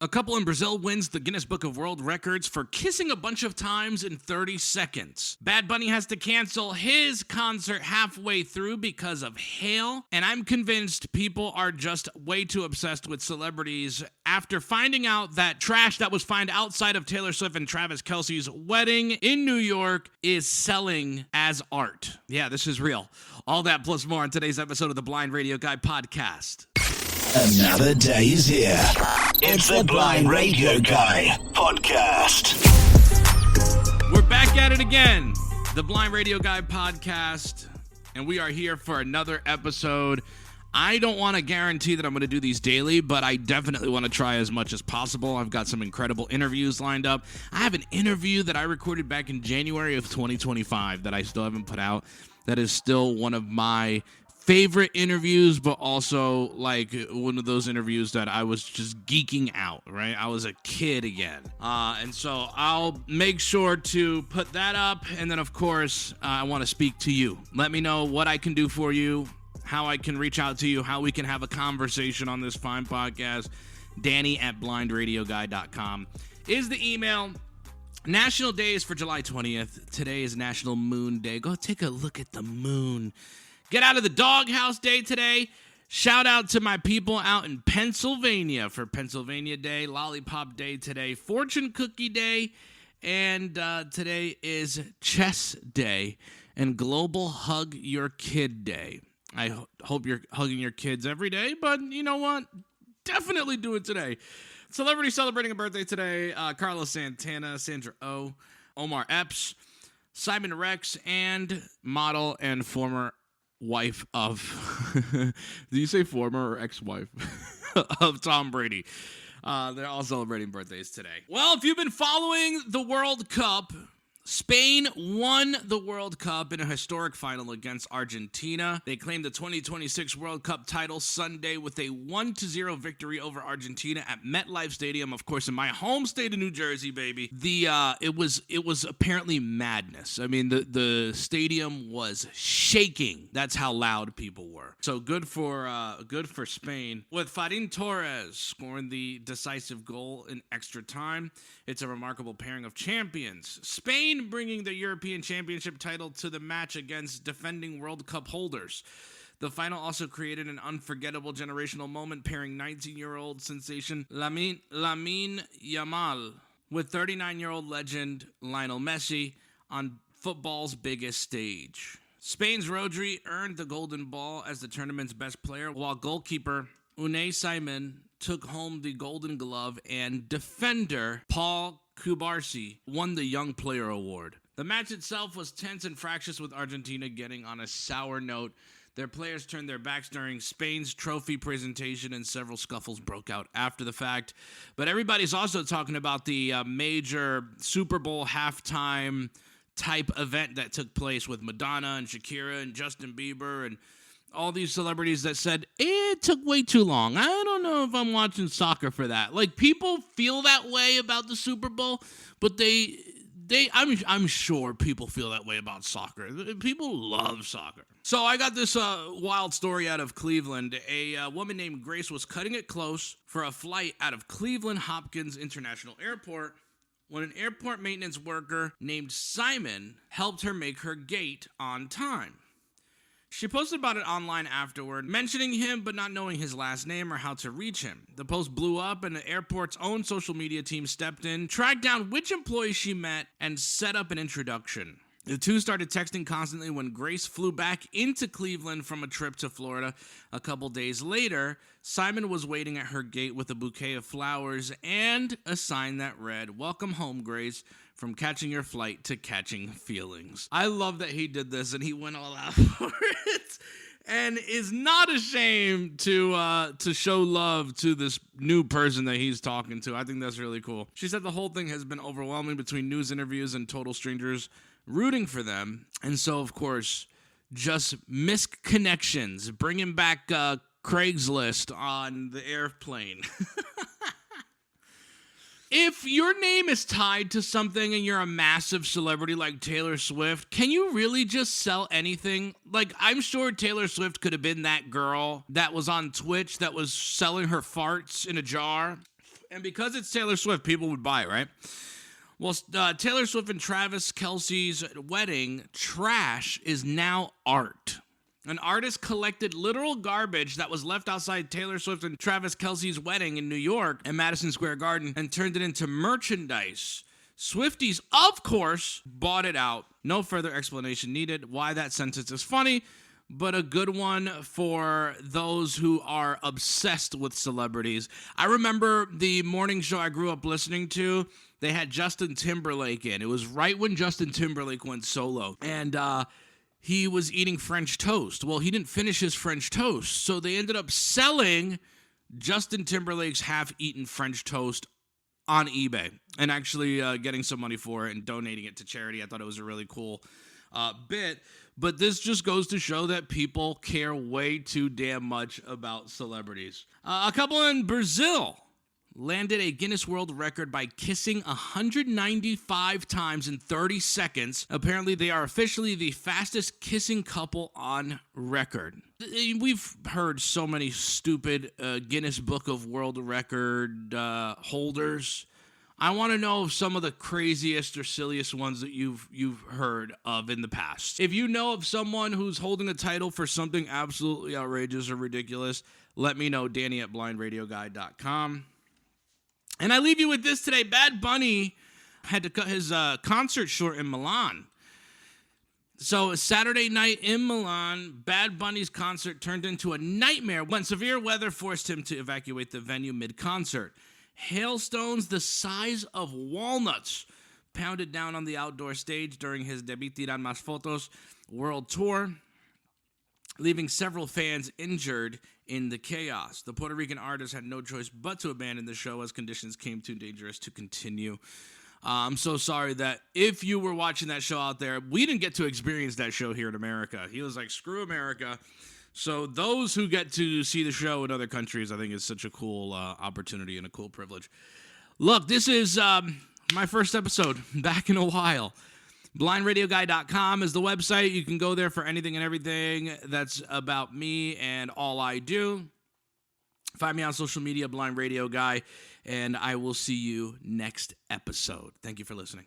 A couple in Brazil wins the Guinness Book of World Records for kissing a bunch of times in 30 seconds. Bad Bunny has to cancel his concert halfway through because of hail. And I'm convinced people are just way too obsessed with celebrities after finding out that trash that was found outside of Taylor Swift and Travis Kelce's wedding in New York is selling as art. Yeah, this is real. All that plus more on today's episode of the Blind Radio Guy podcast. Another day is here. It's the Blind Radio Guy podcast. We're back at it again. The Blind Radio Guy podcast. And we are here for another episode. I don't want to guarantee that I'm going to do these daily, but I definitely want to try as much as possible. I've got some incredible interviews lined up. I have an interview that I recorded back in January of 2025 that I still haven't put out. That is still one of my favorite interviews, but also like one of those interviews that I was just geeking out, right? I was a kid again. And so I'll make sure to put that up. And then, of course, I want to speak to you. Let me know what I can do for you, how I can reach out to you, how we can have a conversation on this fine podcast. Danny@blindradioguy.com is the email. National Day is for July 20th. Today is National Moon Day. Go take a look at the moon. Get out of the Doghouse Day today. Shout out to my people out in Pennsylvania for Pennsylvania Day, Lollipop Day today, Fortune Cookie Day, and today is Chess Day and Global Hug Your Kid Day. I hope you're hugging your kids every day, but you know what? Definitely do it today. Celebrity celebrating a birthday today, Carlos Santana, Sandra Oh, Omar Epps, Simon Rex, and model and former wife of, do you say former or ex-wife of Tom Brady? They're all celebrating birthdays today. Well, if you've been following the World Cup, Spain won the World Cup in a historic final against Argentina. They claimed the 2026 World Cup title Sunday with a 1-0 victory over Argentina at MetLife Stadium, of course, in my home state of New Jersey, baby. It was apparently madness. I mean, the stadium was shaking. That's how loud people were. So good for Spain, with Ferran Torres scoring the decisive goal in extra time. It's a remarkable pairing of champions. Spain bringing the European Championship title to the match against defending World Cup holders. The final also created an unforgettable generational moment, pairing 19-year-old sensation Lamine Yamal with 39-year-old legend Lionel Messi on football's biggest stage. Spain's Rodri earned the Golden Ball as the tournament's best player, while goalkeeper Unai Simon took home the Golden Glove, and defender Paul Cubarsí won the Young Player Award. The match itself was tense and fractious, with Argentina getting on a sour note. Their players turned their backs during Spain's trophy presentation, and several scuffles broke out after the fact. But everybody's also talking about the major Super Bowl halftime type event that took place with Madonna and Shakira and Justin Bieber and all these celebrities that said, it took way too long. I don't know if I'm watching soccer for that. Like, people feel that way about the Super Bowl, but I'm sure people feel that way about soccer. People love soccer. So I got this wild story out of Cleveland. A woman named Grace was cutting it close for a flight out of Cleveland Hopkins International Airport when an airport maintenance worker named Simon helped her make her gate on time. She posted about it online afterward, mentioning him but not knowing his last name or how to reach him. The post blew up, and the airport's own social media team stepped in, tracked down which employee she met, and set up an introduction. The two started texting constantly when Grace flew back into Cleveland from a trip to Florida. A couple days later, Simon was waiting at her gate with a bouquet of flowers and a sign that read, "Welcome home, Grace. From catching your flight to catching feelings." I love that he did this and he went all out for it and is not ashamed to show love to this new person that he's talking to. I think that's really cool. She said the whole thing has been overwhelming, between news interviews and total strangers rooting for them. And so, of course, just missed connections, bringing back Craigslist on the airplane. If your name is tied to something and you're a massive celebrity like Taylor Swift, can you really just sell anything? Like, I'm sure Taylor Swift could have been that girl that was on Twitch that was selling her farts in a jar. And because it's Taylor Swift, people would buy it, right? Well, Taylor Swift and Travis Kelce's wedding, trash is now art. An artist collected literal garbage that was left outside Taylor Swift and Travis Kelce's wedding in New York at Madison Square Garden and turned it into merchandise. Swifties, of course, bought it out. No further explanation needed why that sentence is funny, but a good one for those who are obsessed with celebrities. I remember the morning show I grew up listening to. They had Justin Timberlake in. It was right when Justin Timberlake went solo. And he was eating French toast. Well, he didn't finish his French toast. So they ended up selling Justin Timberlake's half-eaten French toast on eBay and actually getting some money for it and donating it to charity. I thought it was a really cool bit. But this just goes to show that people care way too damn much about celebrities. A couple in Brazil landed a Guinness World Record by kissing 195 times in 30 seconds. Apparently, they are officially the fastest kissing couple on record. We've heard so many stupid Guinness Book of World Record holders. I want to know some of the craziest or silliest ones that you've heard of in the past. If you know of someone who's holding a title for something absolutely outrageous or ridiculous, let me know, Danny@blindradioguy.com. And I leave you with this today. Bad Bunny had to cut his concert short in Milan. So Saturday night in Milan, Bad Bunny's concert turned into a nightmare when severe weather forced him to evacuate the venue mid-concert. Hailstones the size of walnuts pounded down on the outdoor stage during his Debí Tirar Más Fotos world tour, leaving several fans injured in the chaos. The Puerto Rican artist had no choice but to abandon the show as conditions came too dangerous to continue. I'm so sorry that if you were watching that show out there, we didn't get to experience that show here in America. He was like, screw America. So those who get to see the show in other countries, I think is such a cool opportunity and a cool privilege. Look, this is my first episode back in a while. BlindRadioGuy.com is the website. You can go there for anything and everything that's about me and all I do. Find me on social media, Blind Radio Guy, and I will see you next episode. Thank you for listening.